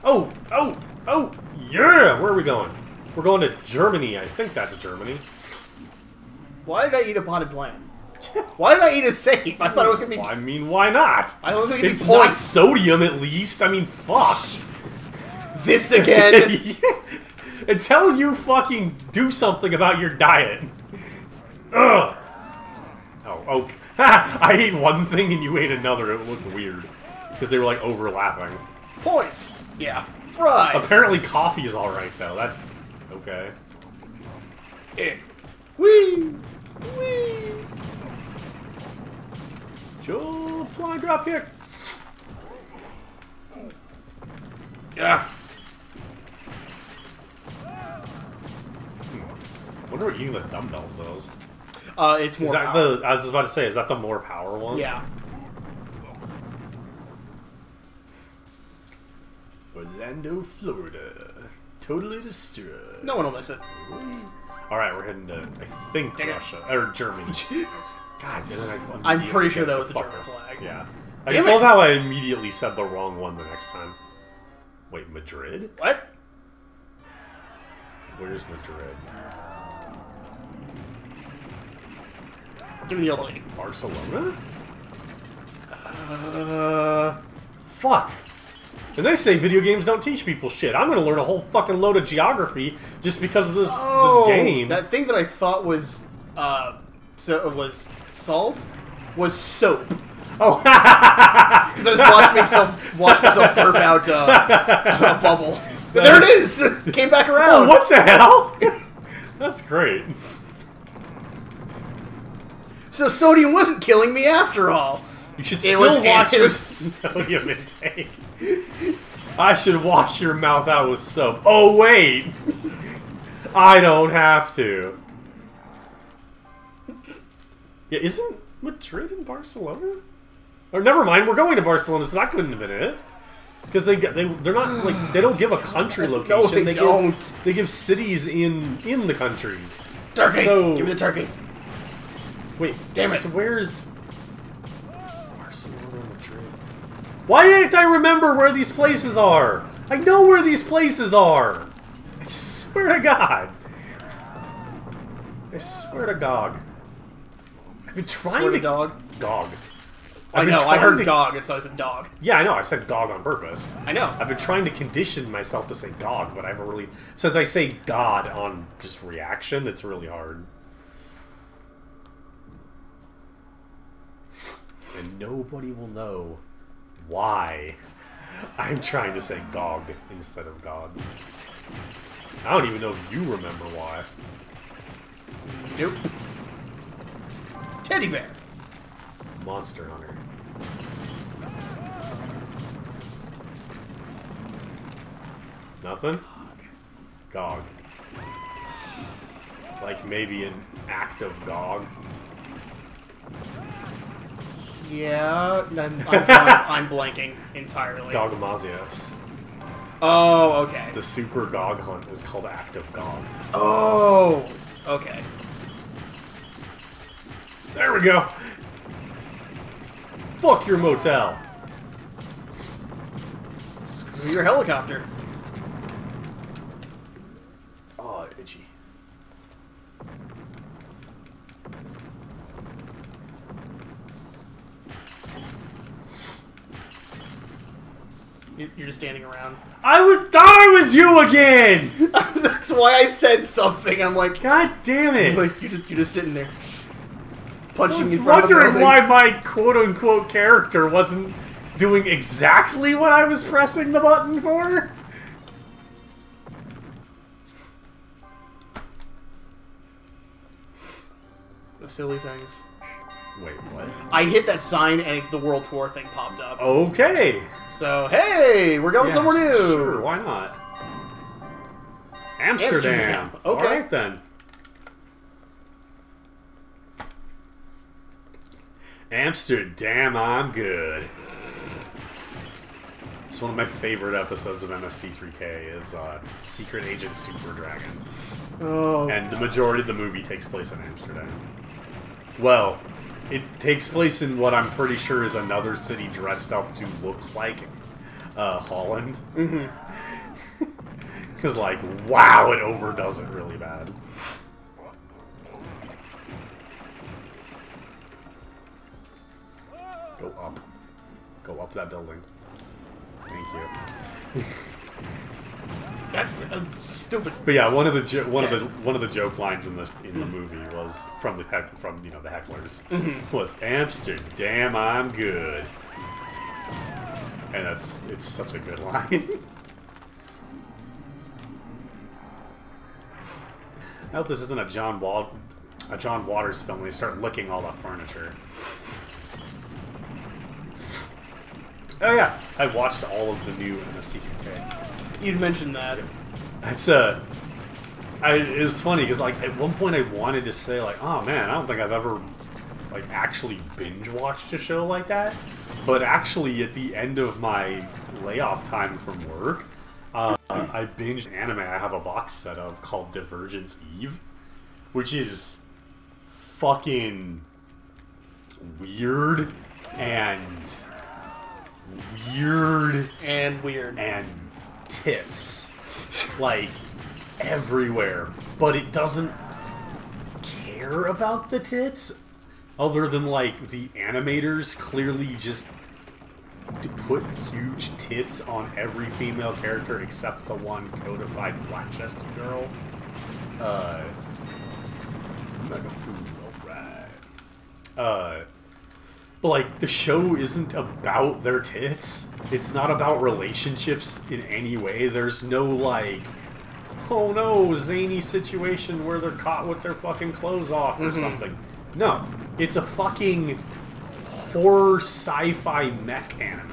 Oh! Oh! Oh! Yeah! Where are we going? We're going to Germany. I think that's Germany. Why did I eat a potted plant? Why did I eat a safe? I thought it was going to be... Well, I mean, why not? I thought it was going to be It's points. not sodium, at least. I mean, fuck. Jesus. This again? Until you fucking do something about your diet. Ugh. Oh. I ate one thing and you ate another. It looked weird. Because they were, like, overlapping. Points. Yeah. Fries. Apparently coffee is alright, though. That's... okay. Whee! Whee! Jump, fly, drop kick. Yeah. Wonder what eating the dumbbells does. It's more Is that power. I was just about to say, is that the more power one? Yeah. Orlando, Florida. Totally destroyed. No one will miss it. Alright, we're heading to, I think, Russia. Or Germany. God, and then I'm pretty sure that the was the German flag. Yeah. I Damn just it. love how I immediately said the wrong one the next time. Wait, Madrid? What? Where's Madrid? Give me the old lady. Barcelona? Fuck. And they say video games don't teach people shit. I'm gonna learn a whole fucking load of geography just because of this game. That thing that I thought was was salt was soap. Oh, Because I just watched myself burp out a bubble. But there it is! Came back around! Oh, what the hell? That's great. So sodium wasn't killing me after all. You should still watch your sodium intake. I should wash your mouth out with soap. Oh, wait! I don't have to. Yeah, isn't Madrid in Barcelona? Or never mind, we're going to Barcelona, so that couldn't have been it. Because they're not like they don't give a country location. No, they don't. They give cities in the countries. Turkey. So, Give me the turkey. Wait, damn it! So where's Barcelona, Madrid? Why didn't I remember where these places are? I know where these places are. I swear to God. I swear to God. I've been trying to dog. Dog. I know. I heard dog, and so I said dog. Yeah, I know. I said dog on purpose. I know. I've been trying to condition myself to say dog, but I haven't really... Since I say God on just reaction, it's really hard. And nobody will know why I'm trying to say Gog instead of God. I don't even know if you remember why. Nope. Teddy bear. Monster Hunter. Nothing? Gog. Like maybe an act of Gog. Yeah, I'm blanking entirely. Gogmazios. Oh, okay. The super Gog hunt is called Act of Gog. Oh, okay. There we go! Fuck your motel! Screw your helicopter. Oh, itchy. You're just standing around. I thought it was you again! That's why I said something. I'm like, God damn it! like you're just sitting there, punching I was in front of the wondering building. why my quote-unquote character wasn't doing exactly what I was pressing the button for. The silly things. Wait, what? I hit that sign and the World Tour thing popped up. Okay. So, hey, we're going somewhere new. Sure, why not? Amsterdam. Okay. Alright then. Amsterdam, I'm good. It's one of my favorite episodes of MST3K is Secret Agent Super Dragon. Oh. And the majority of the movie takes place in Amsterdam. Well, it takes place in what I'm pretty sure is another city dressed up to look like Holland. Mm-hmm. Because, like, wow, it overdoes it really bad. Go up. Go up that building. Thank you. That's stupid. But yeah, one of the joke lines in the movie was from the hecklers was Amsterdam, I'm good, and it's such a good line. I hope this isn't a John Waters film when they start licking all the furniture. Oh yeah, I watched all of the new MST3K. You'd mentioned that. It's it's funny because like at one point I wanted to say like, oh man, I don't think I've ever like actually binge watched a show like that, but actually at the end of my layoff time from work, I binged an anime I have a box set of called Divergence Eve, which is fucking weird and tits like everywhere, but it doesn't care about the tits other than like the animators clearly just put huge tits on every female character except the one codified flat-chested girl. Mega food, alright. But, like, the show isn't about their tits. It's not about relationships in any way. There's no, like, oh no, zany situation where they're caught with their fucking clothes off or something. No. It's a fucking horror sci-fi mech anime.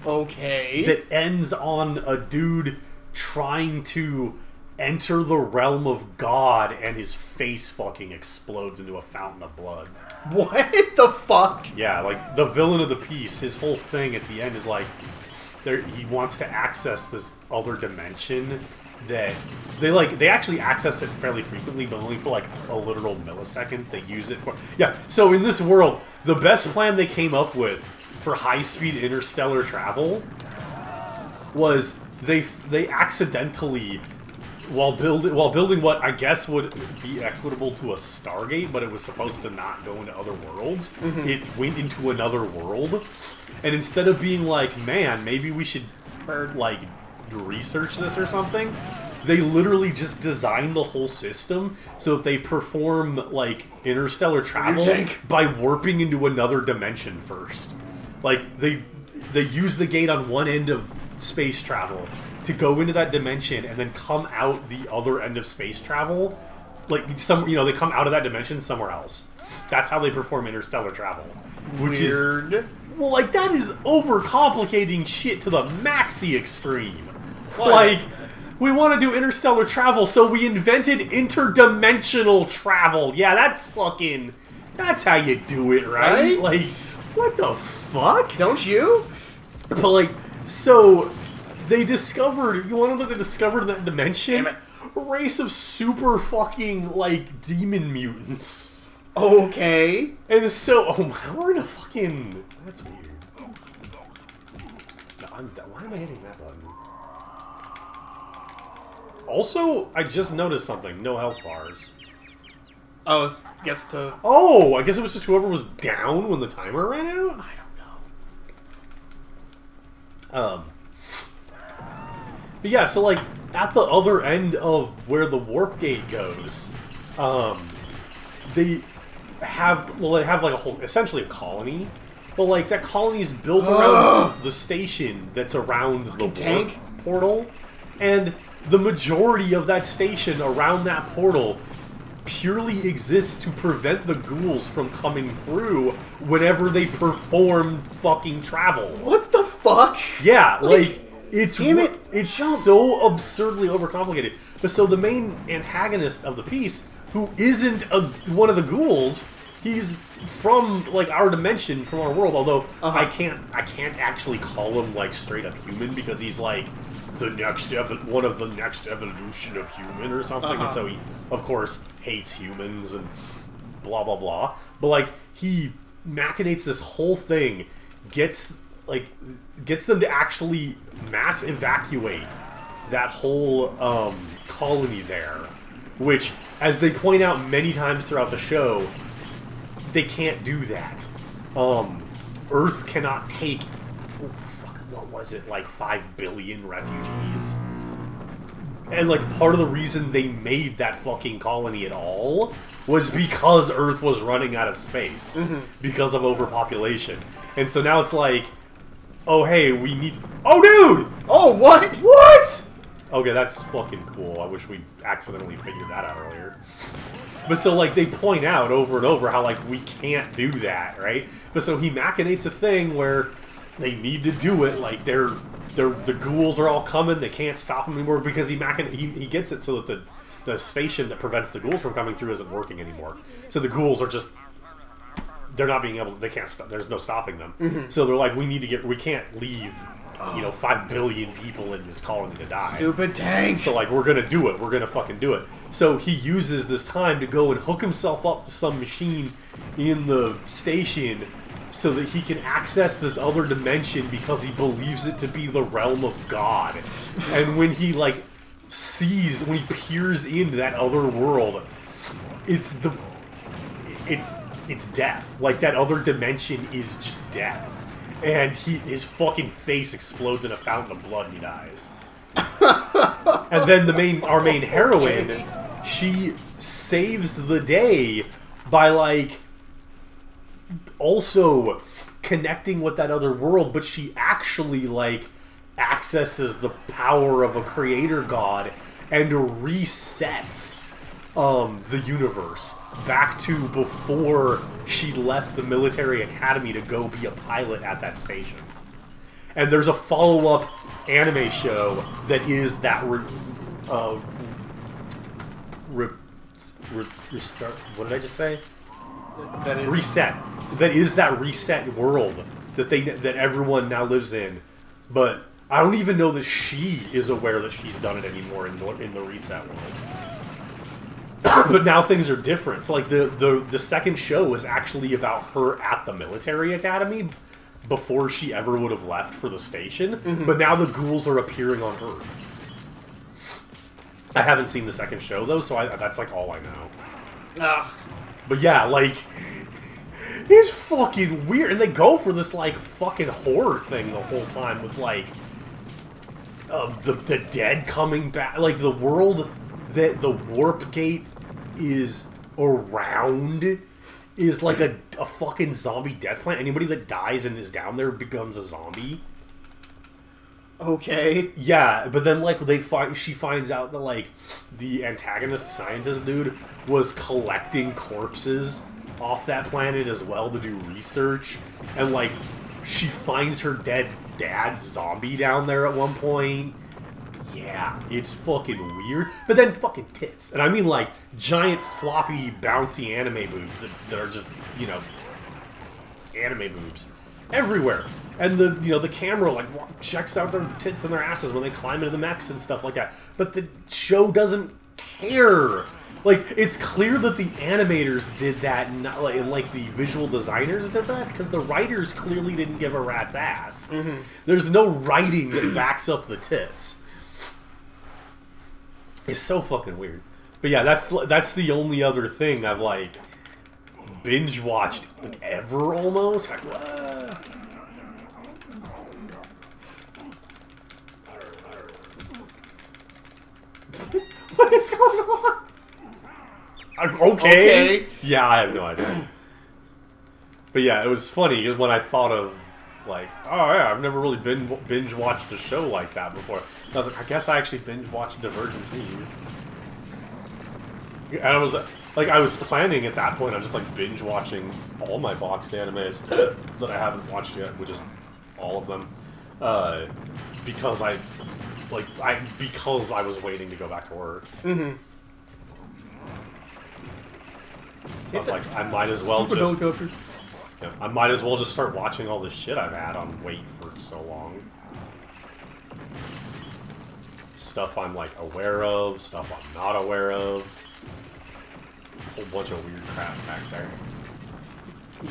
Okay. That ends on a dude trying to enter the realm of God and his face fucking explodes into a fountain of blood. What the fuck? Yeah, like, the villain of the piece, his whole thing at the end is like, he wants to access this other dimension that, they actually access it fairly frequently, but only for like a literal millisecond. They use it for, yeah, so in this world, the best plan they came up with for high-speed interstellar travel was they accidentally, while building what I guess would be equitable to a Stargate, but it was supposed to not go into other worlds, it went into another world, and instead of being like, man, maybe we should like research this or something, they literally just designed the whole system so that they perform like interstellar travel by warping into another dimension first. Like they use the gate on one end of space travel to go into that dimension and then come out the other end of space travel, like they come out of that dimension somewhere else. That's how they perform interstellar travel. Which Weird. Is well, like that is overcomplicating shit to the maxi extreme. What? Like, we want to do interstellar travel, so we invented interdimensional travel. Yeah, that's how you do it, right? Like, what the fuck? Don't you? But like, so they discovered, you want to know what they discovered in that dimension? Damn it. A race of super fucking, like, demon mutants. Okay. And so, we're in a fucking, that's weird. Why am I hitting that button? Also, I just noticed something. No health bars. Oh, I guess to... Oh, I guess it was just whoever was down when the timer ran out? I don't know. But yeah, so like, at the other end of where the warp gate goes, they have like a whole, essentially a colony, but like that colony is built around the station that's around the warp portal, and the majority of that station around that portal purely exists to prevent the ghouls from coming through whenever they perform fucking travel. What the fuck? Yeah, like it's Jump. so absurdly overcomplicated. But so the main antagonist of the piece, who isn't one of the ghouls, he's from like our dimension, from our world. Although I can't actually call him like straight up human because he's like the next one of the next evolution of human or something, and so he of course hates humans and blah blah blah. But like he machinates this whole thing, gets like gets them to actually mass evacuate that whole colony there, which, as they point out many times throughout the show, they can't do that. Earth cannot take, what was it, like 5 billion refugees? And, like, part of the reason they made that fucking colony at all was because Earth was running out of space. Because of overpopulation. And so now it's like, oh, hey, we need... Oh, dude! Oh, what? What? Okay, that's fucking cool. I wish we accidentally figured that out earlier. But so, like, they point out over and over how, like, we can't do that, right? But so he machinates a thing where they need to do it, like, the ghouls are all coming, they can't stop them anymore, because he gets it so that the station that prevents the ghouls from coming through isn't working anymore. So the ghouls are just... They're not being able... They can't stop... There's no stopping them. So they're like, we can't leave... 5 billion people in this colony to die. Stupid tank! So, like, we're gonna do it. We're gonna fucking do it. So he uses this time to go and hook himself up to some machine in the station so that he can access this other dimension because he believes it to be the realm of God. And when he, like, when he peers into that other world, it's death. Like, that other dimension is just death. And his fucking face explodes in a fountain of blood and he dies. And then our main heroine, she saves the day by, like, also connecting with that other world, but she actually, like, accesses the power of a creator god and resets the universe back to before she left the military academy to go be a pilot at that station. And there's a follow-up anime show that is that restart. What did I just say? That is reset. That is that reset world that everyone now lives in. But I don't even know that she is aware that she's done it anymore in the reset world. But now things are different. So, like, the second show is actually about her at the military academy before she ever would have left for the station. But now the ghouls are appearing on Earth. I haven't seen the second show, though, so that's, like, all I know. Ugh. But yeah, like, it's fucking weird. And they go for this, like, fucking horror thing the whole time with, like, the dead coming back. Like, the world that the warp gate is around is like a fucking zombie death planet. Anybody that dies and is down there becomes a zombie. Okay. Yeah, but then, like, she finds out that, like, the antagonist scientist dude was collecting corpses off that planet as well to do research, and, like, she finds her dead dad's zombie down there at one point. Yeah, it's fucking weird. But then fucking tits. And I mean, like, giant, floppy, bouncy anime boobs that are just, anime boobs. Everywhere. And the camera, like, checks out their tits and their asses when they climb into the mechs and stuff like that. But the show doesn't care. Like, it's clear that the animators did that, and like the visual designers did that, because the writers clearly didn't give a rat's ass. There's no writing that backs up the tits. It's so fucking weird. But yeah, that's the only other thing I've, like, binge watched, like, ever almost. Like, what? What is going on? Okay. Yeah, I have no idea. But yeah, it was funny when I thought of, like, oh yeah, I've never really binge watched a show like that before. And I was like, I guess I actually binge watched Divergent Eve. And I was like, I was planning at that point on just, like, binge watching all my boxed animes that I haven't watched yet, which is all of them, because I was waiting to go back to work. So I was like, I might as well just... Yeah, I might as well just start watching all this shit I've had on wait for so long. Stuff I'm, like, aware of, stuff I'm not aware of. A whole bunch of weird crap back there.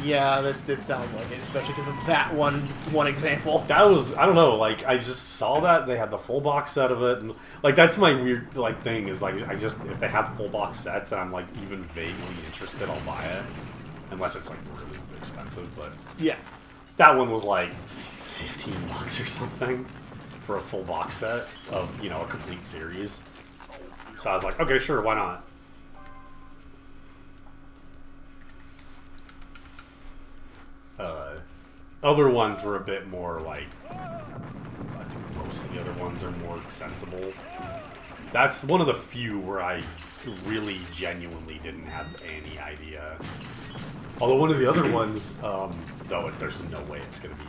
Yeah, that sounds like it, especially because of that one example. That was, I don't know, like, I just saw that, they had the full box set of it, and, like, that's my weird, like, thing, is, like, if they have full box sets and I'm, like, even vaguely interested, I'll buy it. Unless it's, like, really expensive, but... Yeah. That one was, like, $15 or something for a full box set of, you know, a complete series. So I was like, okay, sure, why not? Other ones were a bit more like, I think most of the other ones are more sensible. That's one of the few where I really genuinely didn't have any idea. Although one of the other ones, though there's no way it's going to be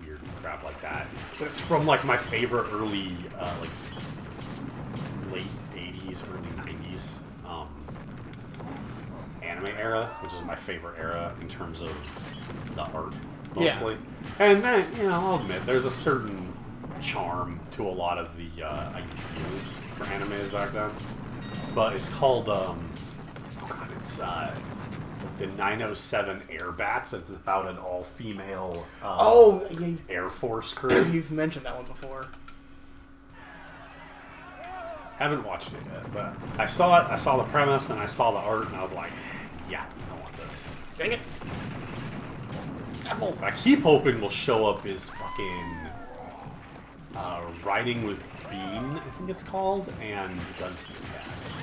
weird and crap like that, but it's from like my favorite early, like late 80s, early 90s anime era, which is my favorite era in terms of the art, mostly. Yeah. And, you know, I'll admit, there's a certain charm to a lot of the ideas for animes back then. But it's called, oh god, it's the 907 Airbats. It's about an all-female Air Force crew. You've mentioned that one before. Haven't watched it yet, but I saw it, I saw the premise, and I saw the art, and I was like, yeah, I want this. Dang it. Apple. I keep hoping will show up is fucking Riding with Bean, I think it's called, and Gunsmith Cats.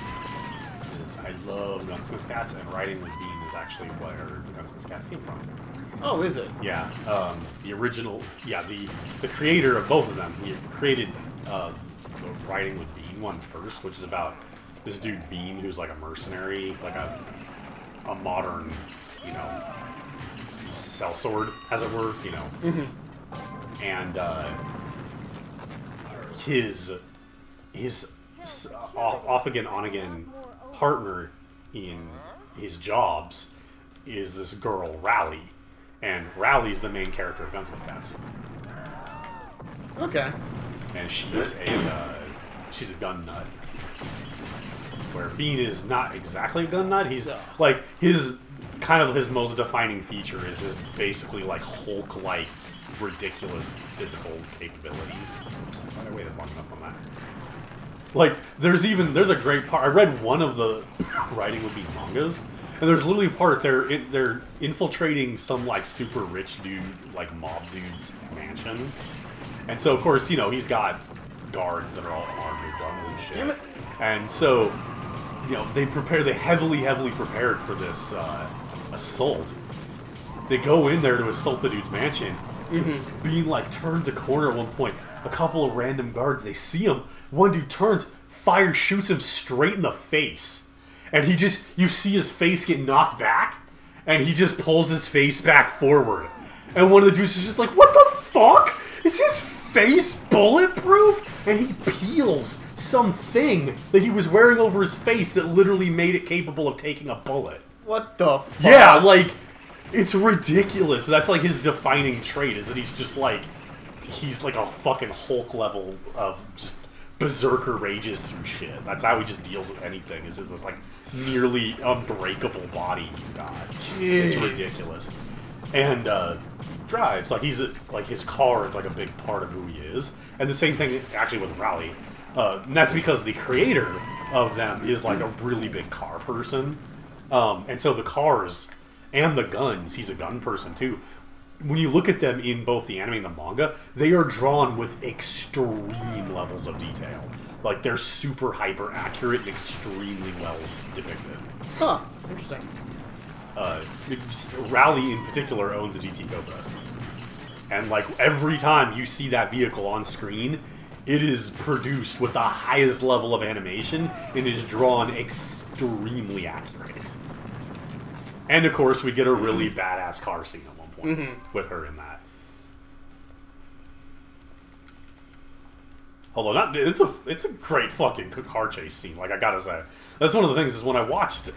I love Gunsmith Cats, and Riding with Bean is actually where the Gunsmith Cats came from. Oh, is it? Yeah, the original, yeah, the creator of both of them, he created the Riding with Bean one first, which is about this dude Bean, who's like a mercenary, like a modern, you know, sellsword, as it were, you know. Mm-hmm. And his off again, on again partner in his jobs is this girl Rally, and Rally's the main character of Gunsmith Cats. Okay. And she's a gun nut. Where Bean is not exactly a gun nut. He's like his most defining feature is his basically like Hulk-like ridiculous physical capability. Oops, I thought I waited long enough on that. Like there's a great part. I read one of the Riding with Bean mangas, and there's literally a part they're infiltrating some like super rich dude, like mob dude's mansion, and so of course, you know, he's got guards that are all armed with guns and shit. Damn it. And so, you know, they heavily prepared for this assault. They go in there to assault the dude's mansion. Mm-hmm. Bean like turns a corner at one point. A couple of random guards, they see him. One dude turns, fire shoots him straight in the face. And you see his face get knocked back, and he just pulls his face back forward. And one of the dudes is just like, what the fuck? Is his face bulletproof? And he peels something that he was wearing over his face that literally made it capable of taking a bullet. What the fuck? Yeah, like, it's ridiculous. That's like his defining trait, is that he's like a fucking Hulk level of just berserker rages through shit. That's how he just deals with anything, is this like nearly unbreakable body he's got. Jeez. It's ridiculous. And drives, like like his car is like a big part of who he is. And the same thing actually with Raleigh. And that's because the creator of them is like a really big car person. And so the cars and the guns, he's a gun person too. When you look at them in both the anime and the manga, they are drawn with extreme levels of detail. Like, they're super hyper accurate and extremely well depicted. Huh, interesting. Rally in particular owns a GT Cobra. And like every time you see that vehicle on screen, it is produced with the highest level of animation and is drawn extremely accurate. And of course, we get a really badass car scene at one point with her in that. Although it's a great fucking car chase scene. Like, I gotta say, that's one of the things is when I watched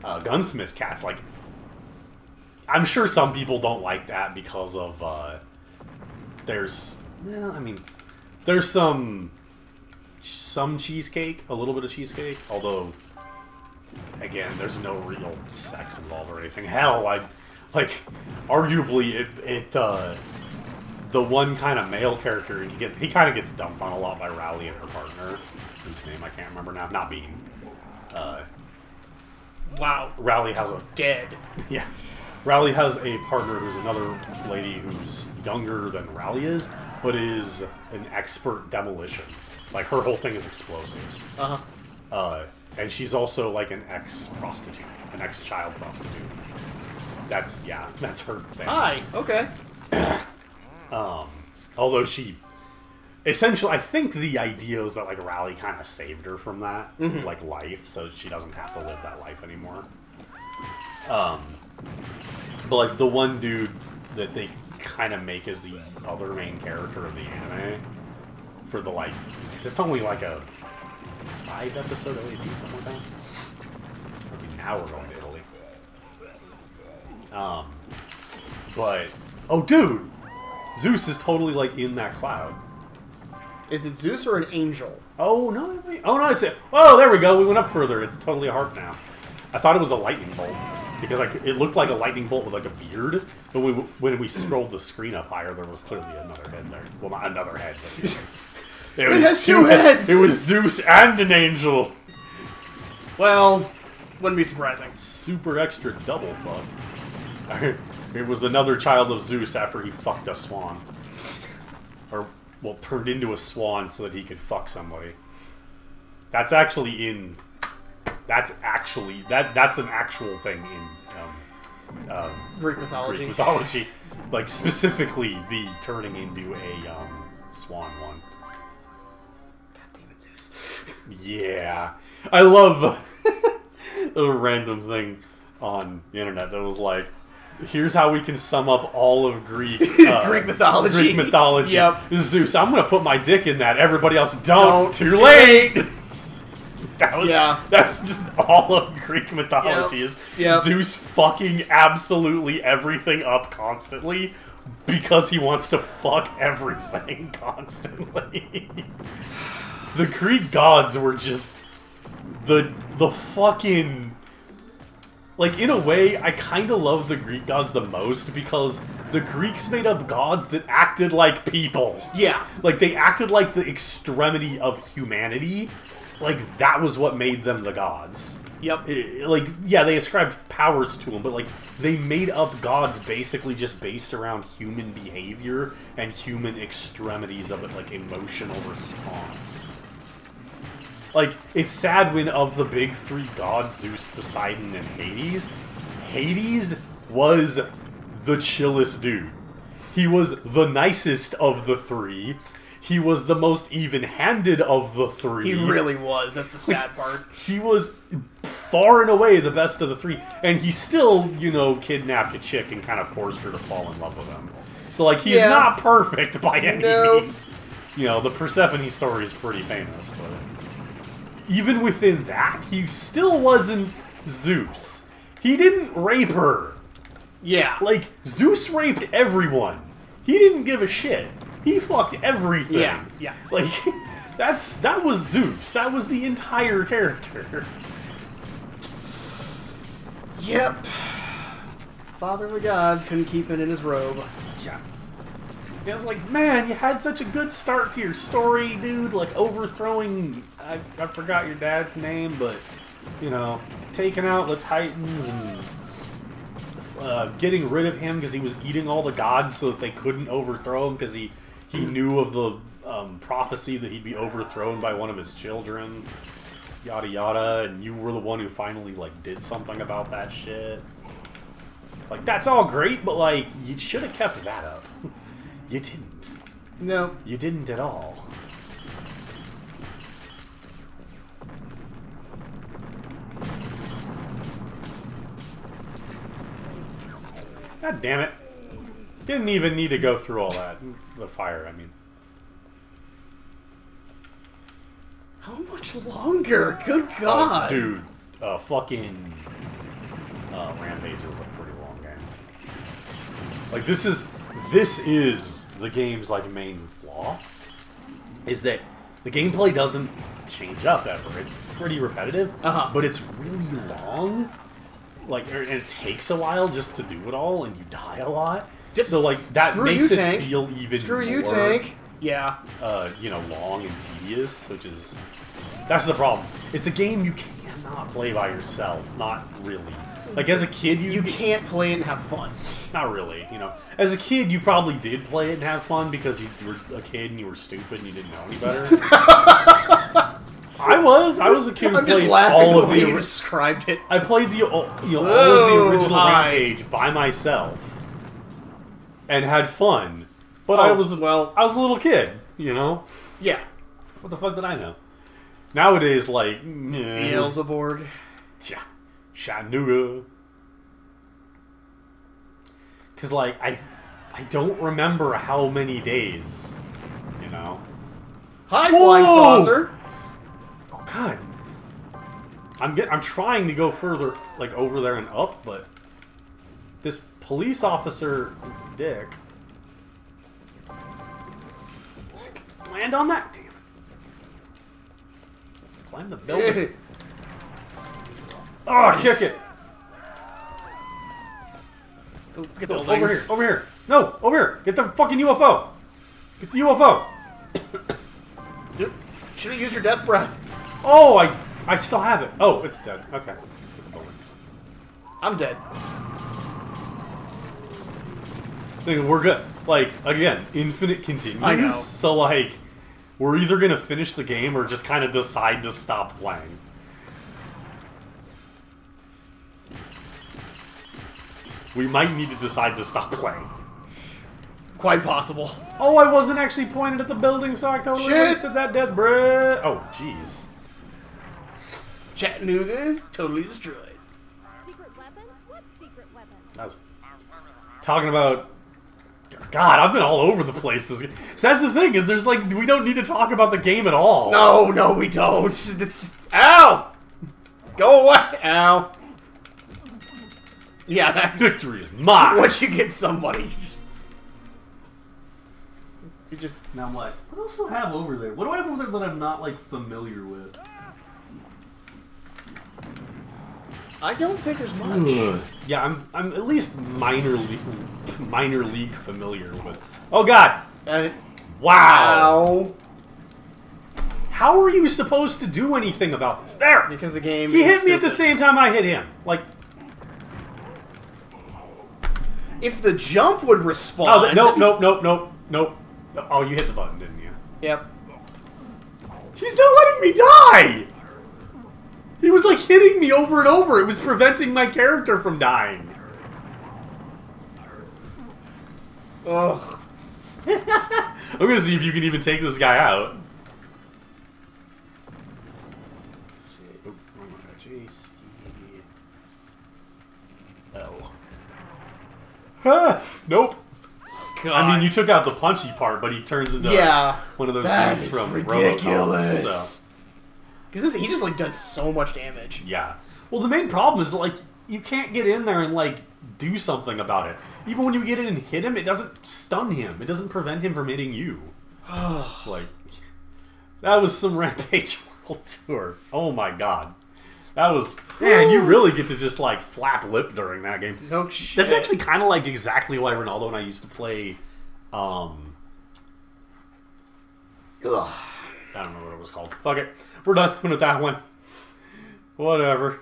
Gunsmith Cats. Like, I'm sure some people don't like that because of there's some cheesecake, a little bit of cheesecake. Although again, there's no real sex involved or anything. Hell, like, arguably, the one kind of male character, and he kind of gets dumped on a lot by Rowley and her partner, whose name I can't remember now. Not Bean. Wow. Rowley has a dead. Yeah. Rowley has a partner who's another lady who's younger than Rowley is, but is an expert demolition. Like, her whole thing is explosives. And she's also, like, an ex-prostitute. An ex-child prostitute. That's her thing. Hi, okay. Although she... Essentially, I think the idea is that, like, Rowley kind of saved her from that, like, life, so she doesn't have to live that life anymore. But, like, the one dude that they kind of make as the other main character of the anime, for the, like... Because it's only, like, a 5-episode OAP, something like that. Okay, now we're going to Italy. But... Oh, dude! Zeus is totally, like, in that cloud. Is it Zeus or an angel? Oh, no, wait. Oh, no, it's a... Oh, there we go. We went up further. It's totally a heart now. I thought it was a lightning bolt. Because, like, it looked like a lightning bolt with, like, a beard. But when we scrolled the screen up higher, there was clearly another head there. Well, not another head, but... It has two heads! It was Zeus and an angel! Well, wouldn't be surprising. Super extra double fucked. It was another child of Zeus after he fucked a swan. Or, well, turned into a swan so that he could fuck somebody. That's actually in... That's an actual thing in Greek mythology. Greek mythology. Like, specifically the turning into a swan one. God damn it, Zeus. Yeah. I love a random thing on the internet that was like, here's how we can sum up all of Greek Greek mythology. Greek mythology. Yep. Zeus, I'm gonna put my dick in that. Everybody else don't. Too late. That's just all of Greek mythology is Zeus fucking absolutely everything up constantly because he wants to fuck everything constantly. The Greek gods were just the fucking... Like, in a way, I kind of love the Greek gods the most because the Greeks made up gods that acted like people. Yeah. Like, they acted like the extremity of humanity. Like, that was what made them the gods. Yep. They ascribed powers to them, but, like, they made up gods basically just based around human behavior and human extremities of it, like, emotional response. Like, it's sad when of the big three gods, Zeus, Poseidon, and Hades was the chillest dude. He was the nicest of the three. He was the most even-handed of the three. He really was. That's the sad part. He was far and away the best of the three. And he still, you know, kidnapped a chick and kind of forced her to fall in love with him. So, like, he's not perfect by any means. You know, the Persephone story is pretty famous, but... Even within that, he still wasn't Zeus. He didn't rape her. Yeah. Like, Zeus raped everyone. He didn't give a shit. He fucked everything. Yeah, yeah. Like, that was Zeus. That was the entire character. Yep. Father of the gods couldn't keep it in his robe. Yeah. It was like, man, you had such a good start to your story, dude. Like, overthrowing... I forgot your dad's name, but, you know, taking out the Titans and getting rid of him because he was eating all the gods so that they couldn't overthrow him because he knew of the prophecy that he'd be overthrown by one of his children. Yada yada, and you were the one who finally, like, did something about that shit. Like, that's all great, but, like, you should have kept that up. You didn't. No. You didn't at all. God damn it. Didn't even need to go through all that. The fire, I mean. How much longer? Good God. Dude, fucking Rampage is a pretty long game. Like, this is the game's, like, main flaw. Is that The gameplay doesn't change up ever. It's pretty repetitive, but it's really long. Like, and it takes a while just to do it all, and you die a lot. So, like, that makes it feel even more... Tank. Yeah. You know, long and tedious, which is... That's the problem. It's a game you cannot play by yourself. Not really. Like, as a kid, you can't play it and have fun. Not really, you know. As a kid, you probably did play it and have fun because you were a kid and you were stupid and you didn't know any better. I was a kid who played all of the... described it. I played the all of the original Rampage by myself and had fun. But I was a little kid, you know? Yeah. What the fuck did I know? Nowadays, like... Beelzebub. Yeah. Chattanooga. Because, like, I don't remember how many days, you know? Hi, flying saucer! Oh, God. I'm trying to go further, like, over there and up, but this police officer is a dick. Land on that, damn it. Climb the building. Oh, kick it! Get the over here, over here. No, over here. Get the fucking UFO. Get the UFO. Dude, should have used your death breath. Oh, I still have it. Oh, it's dead. Okay, let's get the buildings. I'm dead. We're good. Like, again, infinite continues. I know. So, like, we're either gonna finish the game or just kind of decide to stop playing. We might need to decide to stop playing. Quite possible. Oh, I wasn't actually pointed at the building, so I totally wasted that death breath. Oh, jeez. Chattanooga, totally destroyed. Secret weapon? What secret weapon? I was talking about... God, I've been all over the place. So that's the thing, is there's like, we don't need to talk about the game at all. No, we don't. It's just... Ow! Go away! Ow. Yeah, that... Victory is mine! Once you get somebody, you just... Now I'm like, what else do I have over there? What do I have over there that I'm not, like, familiar with? I don't think there's much. Yeah, I'm at least minor league familiar with... Oh, God! Wow! How are you supposed to do anything about this? There! Because the game He hit me at the same time I hit him. Like... If the jump would respond... Oh, nope. Oh, you hit the button, didn't you? Yep. He's not letting me die! He was, like, hitting me over and over. It was preventing my character from dying. Ugh. I'm gonna see if you can even take this guy out. Oh. Nope. God. I mean, you took out the punchy part, but he turns into one of those dudes from ridiculous. So. Because he just, like, does so much damage. Yeah. Well, the main problem is, like, you can't get in there and, like, do something about it. Even when you get in and hit him, it doesn't stun him. It doesn't prevent him from hitting you. Like, that was some Rampage World Tour. Oh, my God. That was... Man, you really get to just, like, flap lip during that game. No shit. That's actually kind of, like, exactly why Ronaldo and I used to play, Ugh. I don't know what it was called. Fuck it. We're done with that one. Whatever.